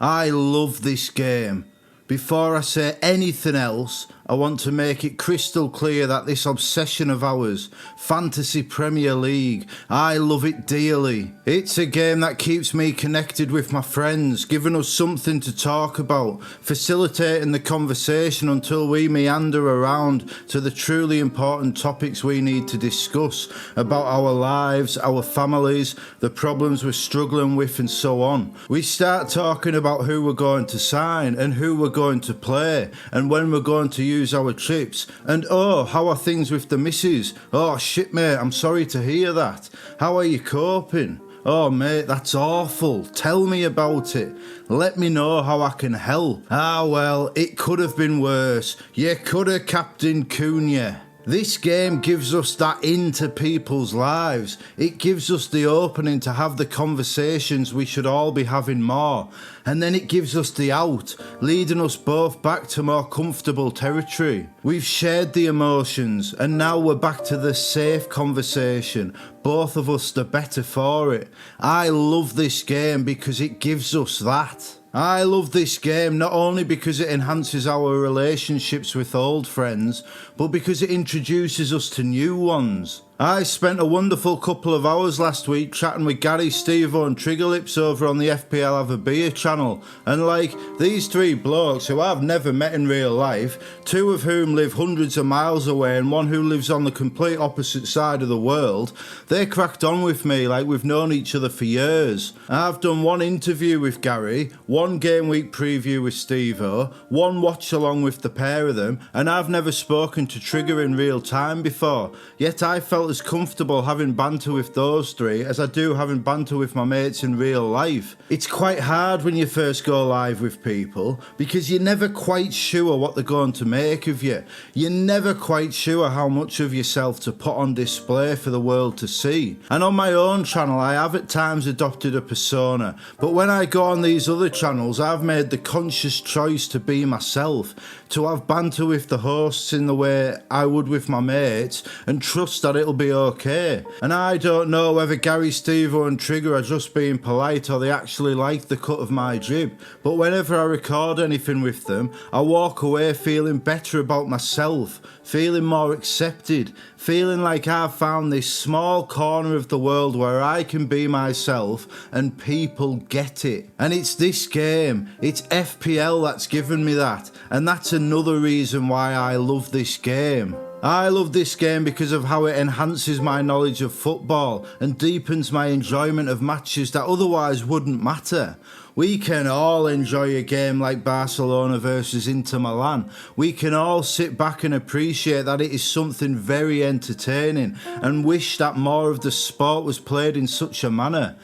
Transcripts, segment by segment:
I love this game. Before I say anything else, I want to make it crystal clear that this obsession of ours, Fantasy Premier League, I love it dearly. It's a game that keeps me connected with my friends, giving us something to talk about, facilitating the conversation until we meander around to the truly important topics we need to discuss about our lives, our families, the problems we're struggling with and so on. We start talking about who we're going to sign and who we're going to play and when we're going to use our trips, and oh, how are things with the missus? Oh shit mate, I'm sorry to hear that. How are you coping? Oh mate, that's awful. Tell me about it. Let me know how I can help. Ah well, it could have been worse. You could have captained Cunha. This game gives us that into people's lives. It gives us the opening to have the conversations we should all be having more. And then it gives us the out, leading us both back to more comfortable territory. We've shared the emotions and now we're back to the safe conversation. Both of us the better for it. I love this game because it gives us that. I love this game not only because it enhances our relationships with old friends, but because it introduces us to new ones. I spent a wonderful couple of hours last week chatting with Gary, Stevo and Triggerlips over on the FPL Have a Beer channel, and like, these three blokes who I've never met in real life, two of whom live hundreds of miles away and one who lives on the complete opposite side of the world, they cracked on with me like we've known each other for years. I've done one interview with Gary, one game week preview with Stevo, one watch along with the pair of them, and I've never spoken to Trigger in real time before, yet I felt as comfortable having banter with those three as I do having banter with my mates in real life. It's quite hard when you first go live with people because you're never quite sure what they're going to make of you. You're never quite sure how much of yourself to put on display for the world to see. And on my own channel I have at times adopted a persona, but when I go on these other channels I've made the conscious choice to be myself, to have banter with the hosts in the way I would with my mates and trust that it'll be okay. And I don't know whether Gary, Stevo and Trigger are just being polite or they actually like the cut of my jib, but whenever I record anything with them I walk away feeling better about myself, feeling more accepted, feeling like I've found this small corner of the world where I can be myself and people get it. And it's this game, it's FPL that's given me that, and that's another reason why I love this game. I love this game because of how it enhances my knowledge of football and deepens my enjoyment of matches that otherwise wouldn't matter. We can all enjoy a game like Barcelona versus Inter Milan. We can all sit back and appreciate that it is something very entertaining and wish that more of the sport was played in such a manner.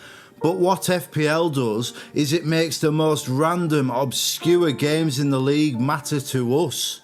But what FPL does is it makes the most random, obscure games in the league matter to us.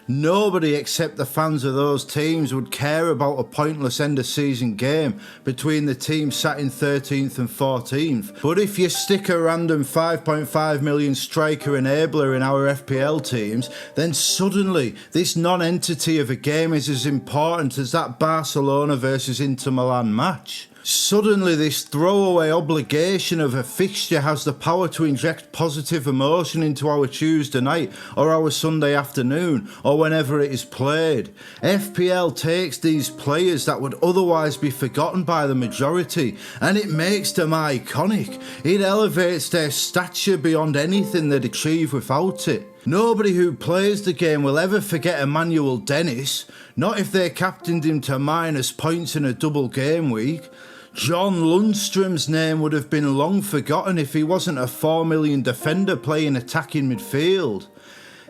Nobody except the fans of those teams would care about a pointless end of season game between the teams sat in 13th and 14th. But if you stick a random 5.5 million striker enabler in our FPL teams, then suddenly this non-entity of a game is as important as that Barcelona versus Inter Milan match. Suddenly this throwaway obligation of a fixture has the power to inject positive emotion into our Tuesday night or our Sunday afternoon or whenever it is played. FPL takes these players that would otherwise be forgotten by the majority and it makes them iconic. It elevates their stature beyond anything they'd achieve without it. Nobody who plays the game will ever forget Emmanuel Dennis, not if they captained him to minus points in a double game week. John Lundstrom's name would have been long forgotten if he wasn't a 4 million defender playing attacking midfield.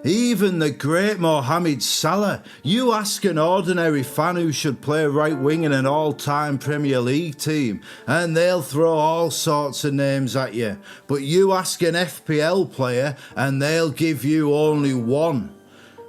Even the great Mohamed Salah, you ask an ordinary fan who should play right wing in an all-time Premier League team and they'll throw all sorts of names at you, but you ask an FPL player and they'll give you only one.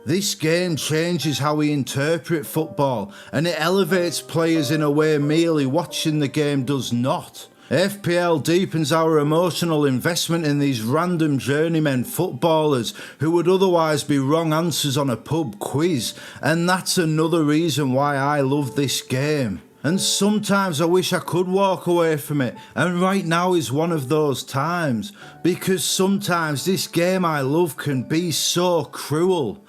This game changes how we interpret football and it elevates players in a way merely watching the game does not. FPL deepens our emotional investment in these random journeymen footballers who would otherwise be wrong answers on a pub quiz, and that's another reason why I love this game. And sometimes I wish I could walk away from it, and right now is one of those times, because sometimes this game I love can be so cruel.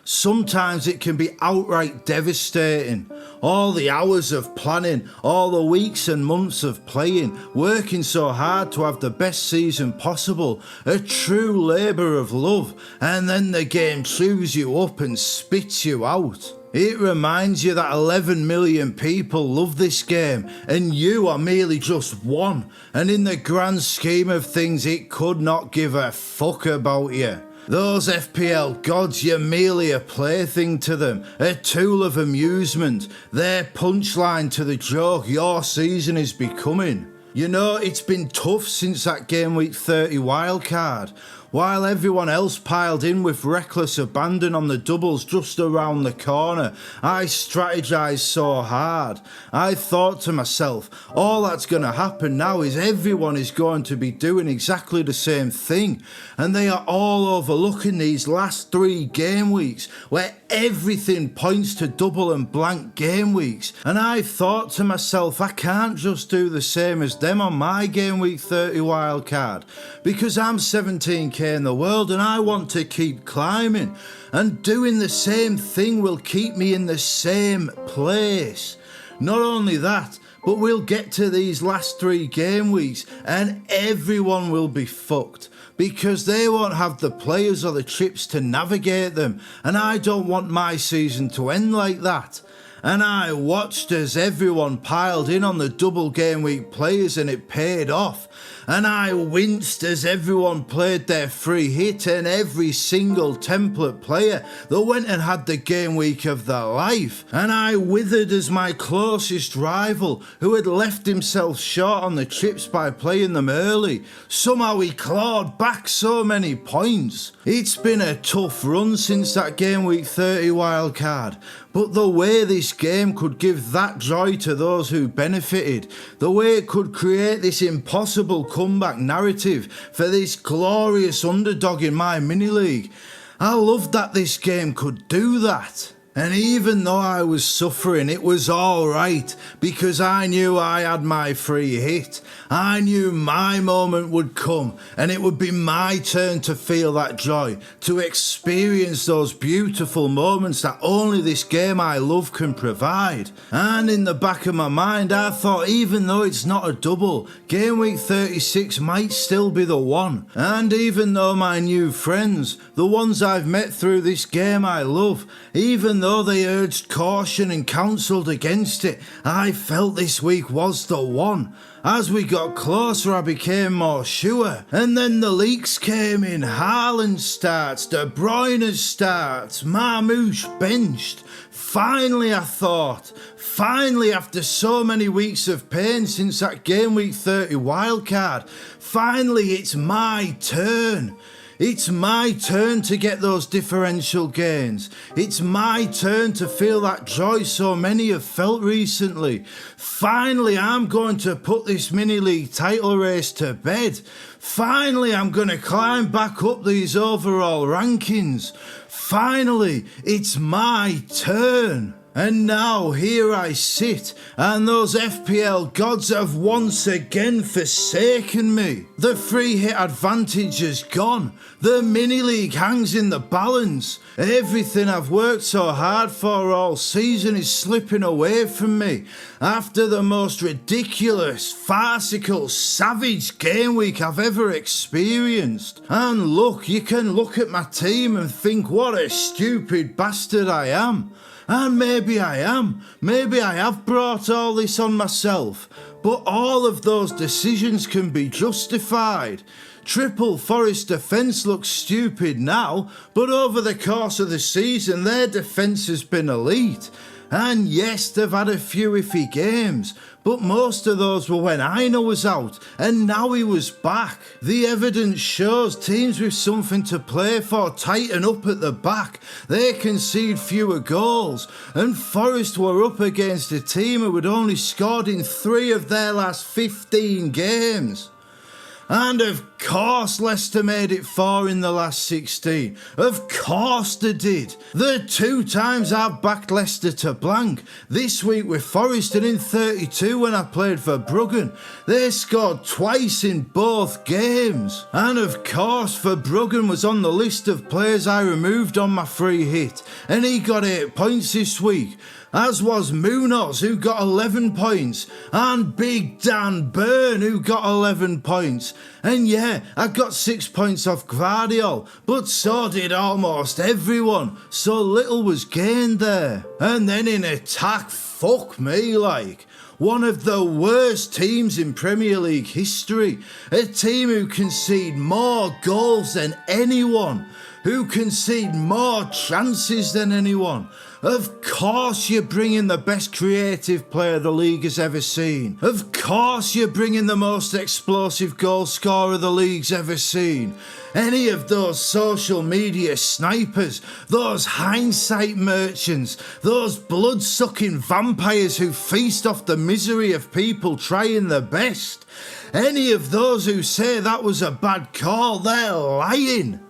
Sometimes it can be outright devastating. All the hours of planning, all the weeks and months of playing, working so hard to have the best season possible, a true labour of love, and then the game chews you up and spits you out. It reminds you that 11 million people love this game and you are merely just one, and in the grand scheme of things it could not give a fuck about you. Those FPL gods, you're merely a plaything to them, a tool of amusement, their punchline to the joke your season is becoming. You know, it's been tough since that game week 30 wildcard. While everyone else piled in with reckless abandon on the doubles just around the corner, I strategised so hard. I thought to myself, all that's going to happen now is everyone is going to be doing exactly the same thing, and they are all overlooking these last 3 game weeks where everything points to double and blank game weeks, and I thought to myself, I can't just do the same as them on my game week 30 wildcard, because I'm 17k in the world and I want to keep climbing, and doing the same thing will keep me in the same place. Not only that, but we'll get to these last 3 game weeks and everyone will be fucked, because they won't have the players or the chips to navigate them, and I don't want my season to end like that. And I watched as everyone piled in on the double game week players and it paid off. And I winced as everyone played their free hit, and every single template player that went and had the game week of their life. And I withered as my closest rival, who had left himself short on the chips by playing them early, somehow he clawed back so many points. It's been a tough run since that game week 30 wildcard. But the way this game could give that joy to those who benefited, the way it could create this impossible comeback narrative for this glorious underdog in my mini-league, I loved that this game could do that. And even though I was suffering, it was alright, because I knew I had my free hit. I knew my moment would come, and it would be my turn to feel that joy, to experience those beautiful moments that only this game I love can provide. And in the back of my mind, I thought, even though it's not a double, game week 36 might still be the one. And even though my new friends, the ones I've met through this game I love, even though they urged caution and counselled against it, I felt this week was the one. As we got closer, I became more sure. And then the leaks came in. Haaland starts, De Bruyne starts, Marmoush benched. Finally, I thought. Finally, after so many weeks of pain since that game week 30 wildcard, finally it's my turn. It's my turn to get those differential gains. It's my turn to feel that joy so many have felt recently. Finally, I'm going to put this mini-league title race to bed. Finally, I'm going to climb back up these overall rankings. Finally, it's my turn. And now here I sit, and those FPL gods have once again forsaken me. The free hit advantage is gone. The mini-league hangs in the balance. Everything I've worked so hard for all season is slipping away from me after the most ridiculous, farcical, savage game week I've ever experienced. And look, you can look at my team and think what a stupid bastard I am. And maybe I am. Maybe I have brought all this on myself. But all of those decisions can be justified. Triple Forest defence looks stupid now, but over the course of the season their defence has been elite. And yes, they've had a few iffy games, but most of those were when Aina was out, and now he was back. The evidence shows teams with something to play for tighten up at the back. They concede fewer goals, and Forest were up against a team who had only scored in 3 of their last 15 games. And of course Leicester made it 4 in the last 16. Of course they did. The 2 times I've backed Leicester to blank. This week with Forest and in 32 when I played for Bruggen. They scored twice in both games. And of course Verbruggen was on the list of players I removed on my free hit. And he got 8 points this week. As was Munoz, who got 11 points, and Big Dan Burn, who got 11 points. And yeah, I got 6 points off Gvardiol, but so did almost everyone, so little was gained there. And then in attack, fuck me, like. One of the worst teams in Premier League history. A team who concede more goals than anyone. Who concede more chances than anyone. Of course you're bringing the best creative player the league has ever seen. Of course you're bringing the most explosive goal scorer the league's ever seen. Any of those social media snipers, those hindsight merchants, those blood-sucking vampires who feast off the misery of people trying their best. Any of those who say that was a bad call, they're lying.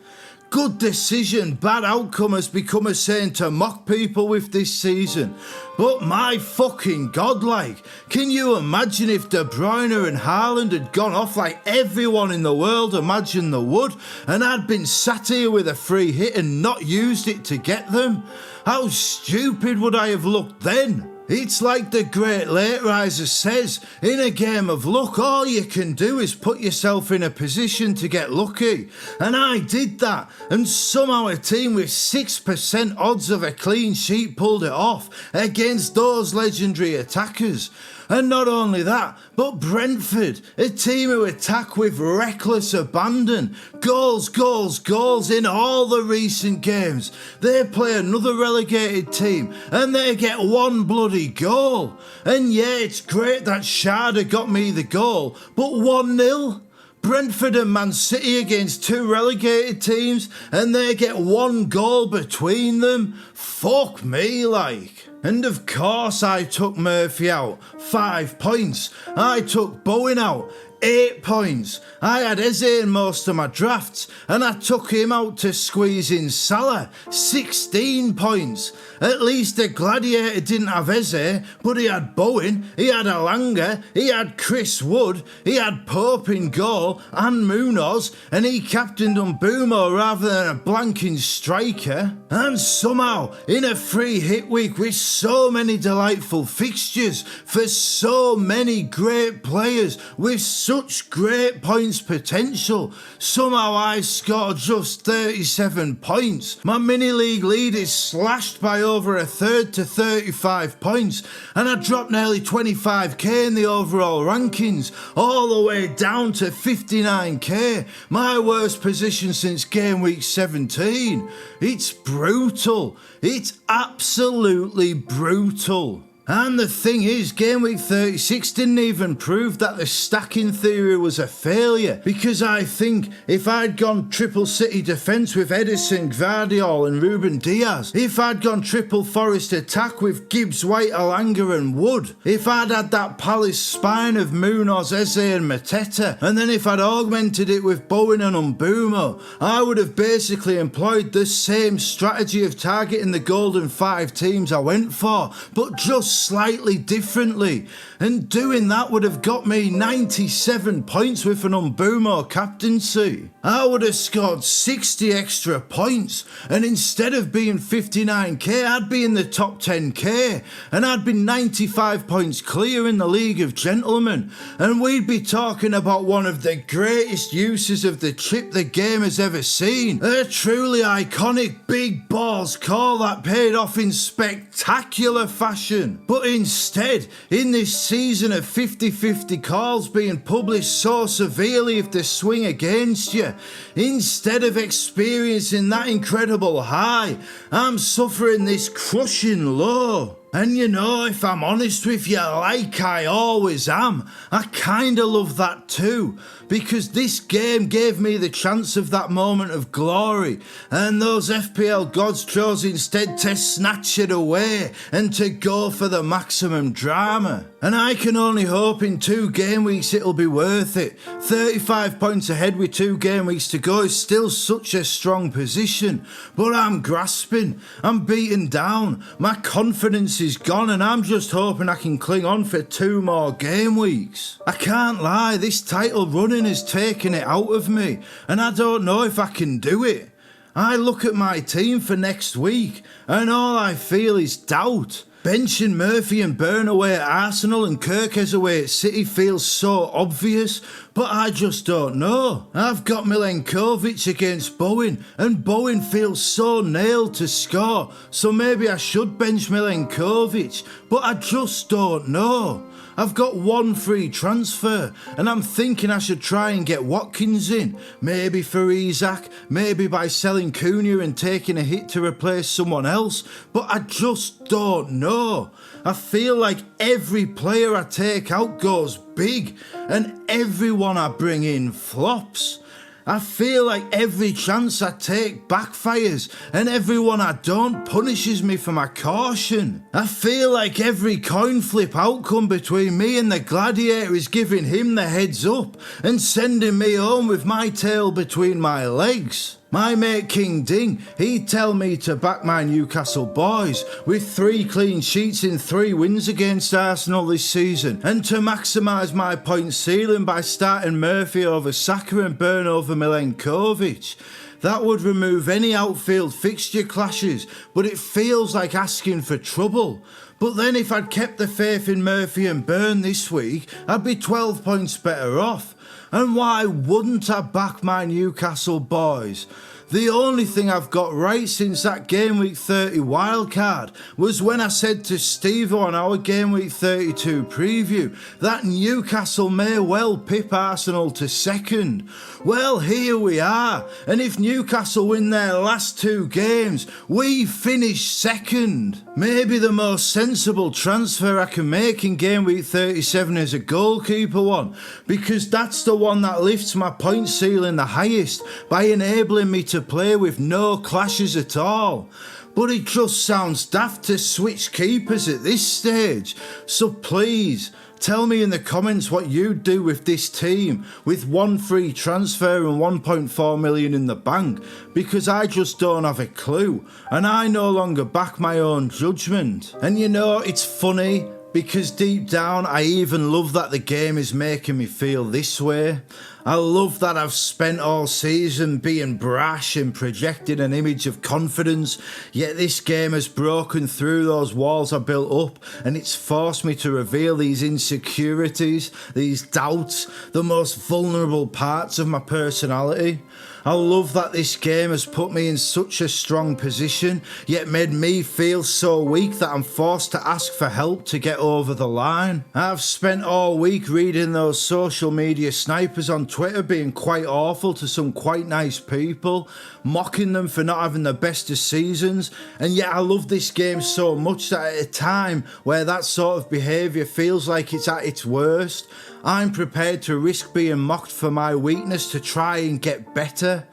Good decision, bad outcome has become a saying to mock people with this season. But my fucking god, like, can you imagine if De Bruyne and Haaland had gone off like everyone in the world imagined they would, and I'd been sat here with a free hit and not used it to get them? How stupid would I have looked then? It's like the great late riser says, in a game of luck, all you can do is put yourself in a position to get lucky. And I did that, and somehow a team with 6% odds of a clean sheet pulled it off against those legendary attackers. And not only that, but Brentford, a team who attack with reckless abandon. Goals, goals, goals in all the recent games. They play another relegated team and they get 1 bloody goal. And yeah, it's great that Sharda got me the goal, but 1-0? Brentford and Man City against 2 relegated teams and they get 1 goal between them? Fuck me, like. And of course I took Murphy out, 5 points. I took Bowen out, 8 points. I had Eze in most of my drafts and I took him out to squeeze in Salah, 16 points. At least the Gladiator didn't have Eze, but he had Bowen, he had Alanga, he had Chris Wood, he had Pope in goal and Munoz, and he captained Mbumo rather than a blanking striker. And somehow, in a free hit week with so many delightful fixtures for so many great players with such great points potential, somehow I scored just 37 points. My mini league lead is slashed by over a third to 35 points, and I dropped nearly 25k in the overall rankings, all the way down to 59k, my worst position since game week 17. It's brutal. It's absolutely brutal. And the thing is, game week 36 didn't even prove that the stacking theory was a failure, because I think if I'd gone triple City defence with Edison, Gvardiol and Ruben Diaz, if I'd gone triple Forest attack with Gibbs, White, Alanga and Wood, if I'd had that Palace spine of Munoz, Eze and Mateta, and then if I'd augmented it with Bowen and Mbumo, I would have basically employed the same strategy of targeting the golden 5 teams I went for, but just slightly differently, and doing that would have got me 97 points with an Mbumo captaincy. I would have scored 60 extra points, and instead of being 59k, I'd be in the top 10k, and I'd be 95 points clear in the League of Gentlemen, and we'd be talking about one of the greatest uses of the chip the game has ever seen. A truly iconic big balls call that paid off in spectacular fashion. But instead, in this season of 50-50 calls being published so severely if they swing against you, instead of experiencing that incredible high, I'm suffering this crushing low. And you know, if I'm honest with you, like I always am, I kinda love that too, because this game gave me the chance of that moment of glory, and those FPL gods chose instead to snatch it away and to go for the maximum drama. And I can only hope in 2 game weeks it'll be worth it. 35 points ahead with 2 game weeks to go is still such a strong position, but I'm grasping, I'm beaten down, my confidence is gone, and I'm just hoping I can cling on for 2 more game weeks. I can't lie, this title running has taken it out of me, and I don't know if I can do it. I look at my team for next week, and all I feel is doubt. Benching Murphy and Burn away at Arsenal and Kirkes away at City feels so obvious, but I just don't know. I've got Milenkovic against Bowen, and Bowen feels so nailed to score, so maybe I should bench Milenkovic, but I just don't know. I've got 1 free transfer, and I'm thinking I should try and get Watkins in, maybe for Isak, maybe by selling Cunha and taking a hit to replace someone else, but I just don't know. I feel like every player I take out goes big, and everyone I bring in flops. I feel like every chance I take backfires, and everyone I don't punishes me for my caution. I feel like every coin flip outcome between me and the Gladiator is giving him the heads up and sending me home with my tail between my legs. My mate King Ding, he'd tell me to back my Newcastle boys with 3 clean sheets in 3 wins against Arsenal this season, and to maximise my point ceiling by starting Murphy over Saka and Burn over Milenkovic. That would remove any outfield fixture clashes, but it feels like asking for trouble. But then if I'd kept the faith in Murphy and Burn this week, I'd be 12 points better off. And why wouldn't I back my Newcastle boys? The only thing I've got right since that Game Week 30 wildcard was when I said to Steve on our Game Week 32 preview that Newcastle may well pip Arsenal to second. Well, here we are, and if Newcastle win their last 2 games, we finish second. Maybe the most sensible transfer I can make in Game Week 37 is a goalkeeper one, because that's the one that lifts my point ceiling the highest by enabling me to play with no clashes at all. But it just sounds daft to switch keepers at this stage, so please tell me in the comments what you'd do with this team with 1 free transfer and 1.4 million in the bank, because I just don't have a clue and I no longer back my own judgment. And you know, it's funny, because deep down I even love that the game is making me feel this way. I love that I've spent all season being brash and projecting an image of confidence, yet this game has broken through those walls I built up, and it's forced me to reveal these insecurities, these doubts, the most vulnerable parts of my personality. I love that this game has put me in such a strong position, yet made me feel so weak that I'm forced to ask for help to get over the line. I've spent all week reading those social media snipers on Twitter being quite awful to some quite nice people, mocking them for not having the best of seasons, and yet I love this game so much that at a time where that sort of behaviour feels like it's at its worst, I'm prepared to risk being mocked for my weakness to try and get better,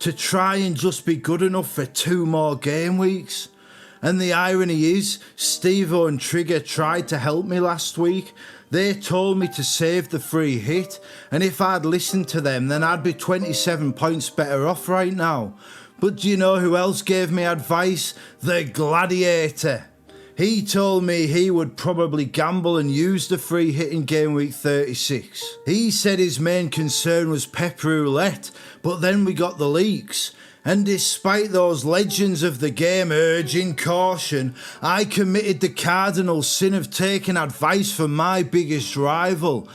to try and just be good enough for 2 more game weeks. And the irony is, Steve-O and Trigger tried to help me last week. They told me to save the free hit, and if I'd listened to them, then I'd be 27 points better off right now. But do you know who else gave me advice? The Gladiator. He told me he would probably gamble and use the free hit in Game Week 36. He said his main concern was Pep Roulette, but then we got the leaks. And despite those legends of the game urging caution, I committed the cardinal sin of taking advice from my biggest rival.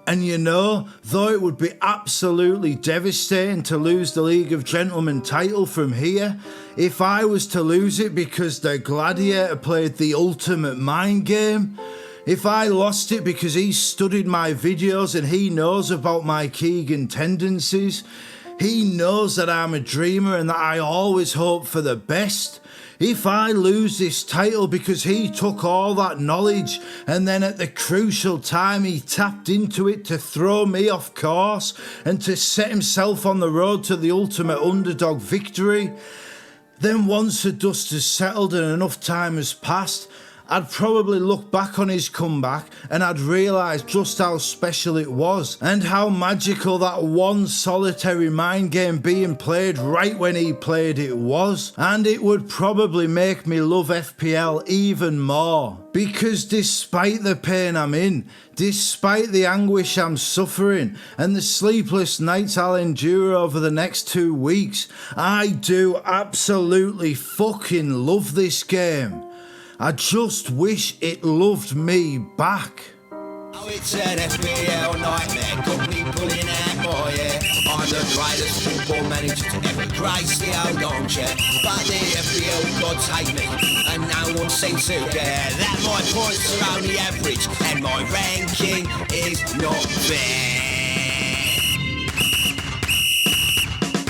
And you know, though it would be absolutely devastating to lose the League of Gentlemen title from here, if I was to lose it because the Gladiator played the ultimate mind game, if I lost it because he studied my videos and he knows about my Keegan tendencies, He knows that I'm a dreamer and that I always hope for the best. If I lose this title because he took all that knowledge and then at the crucial time he tapped into it to throw me off course and to set himself on the road to the ultimate underdog victory, then once the dust has settled and enough time has passed, I'd probably look back on his comeback and I'd realise just how special it was and how magical that one solitary mind game being played right when he played it was. And it would probably make me love FPL even more. Because despite the pain I'm in, despite the anguish I'm suffering and the sleepless nights I'll endure over the next 2 weeks, I do absolutely fucking love this game. I just wish it loved me back. Oh, it's an FPL nightmare, company pulling out more, yeah. I'm the greatest football manager to ever grace the old armchair. But the FPL gods hate me, and no one seems to care that my points are only average, and my ranking is not fair.